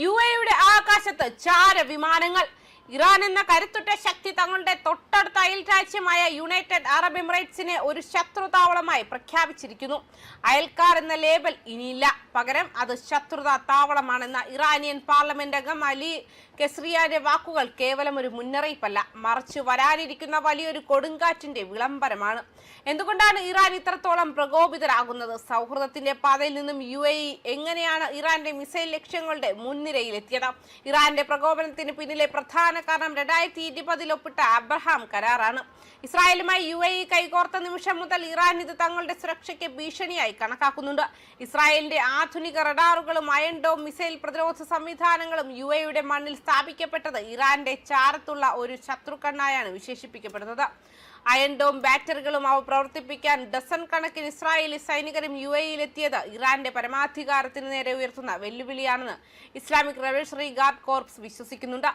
യുടെ ആകാശത്ത് ചാര വിമാനങ്ങൾ. ഇറാൻ എന്ന കരുത്തുറ്റ ശക്തി തങ്ങളുടെ തൊട്ടടുത്ത അയൽ രാജ്യമായ യുണൈറ്റഡ് അറബ് എമിറേറ്റ്സിനെ ഒരു ശത്രുതാവളമായി പ്രഖ്യാപിച്ചിരിക്കുന്നു. അയൽക്കാർ എന്ന ലേബൽ ഇനിയില്ല, പകരം അത് ശത്രുതാ താവളമാണെന്ന ഇറാനിയൻ പാർലമെന്റ് അംഗം അലി കെസ്രിയാന്റെ വാക്കുകൾ കേവലം ഒരു മുന്നറിയിപ്പല്ല, മറിച്ച് വരാനിരിക്കുന്ന വലിയൊരു കൊടുങ്കാറ്റിന്റെ വിളംബരമാണ്. എന്തുകൊണ്ടാണ് ഇറാൻ ഇത്രത്തോളം പ്രകോപിതരാകുന്നത്? സൗഹൃദത്തിന്റെ പാതയിൽ നിന്നും എങ്ങനെയാണ് ഇറാന്റെ മിസൈൽ ലക്ഷ്യങ്ങളുടെ മുൻനിരയിലെത്തിയത്? ഇറാന്റെ പ്രകോപനത്തിന് പിന്നിലെ പ്രധാന കാരണം 2020 ഒപ്പിട്ട അബ്രഹാം കരാറാണ്. ഇസ്രായേലുമായി കൈകോർത്ത നിമിഷം മുതൽ ഇറാൻ ഇത് തങ്ങളുടെ സുരക്ഷയ്ക്ക് ഭീഷണിയായി കണക്കാക്കുന്നുണ്ട്. ഇസ്രായേലിന്റെ ആധുനിക റഡാറുകളും അയൺ ഡോം മിസൈൽ പ്രതിരോധ സംവിധാനങ്ങളും യുടെ മണ്ണിൽ സ്ഥാപിക്കപ്പെട്ടത് ഇറാന്റെ ചാരത്തുള്ള ഒരു ശത്രുക്കണ്ണായാണ് വിശേഷിപ്പിക്കപ്പെടുന്നത്. അയൺ ഡോം ബാറ്ററികളും അവ പ്രവർത്തിപ്പിക്കാൻ ഡസൻ കണക്കിന് ഇസ്രായേലി സൈനികരും എത്തിയത് ഇറാന്റെ പരമാധികാരത്തിന് നേരെ ഉയർത്തുന്ന വെല്ലുവിളിയാണെന്ന് ഇസ്ലാമിക് റവല്യൂഷണറി ഗാർഡ് കോർപ്സ് വിശ്വസിക്കുന്നുണ്ട്.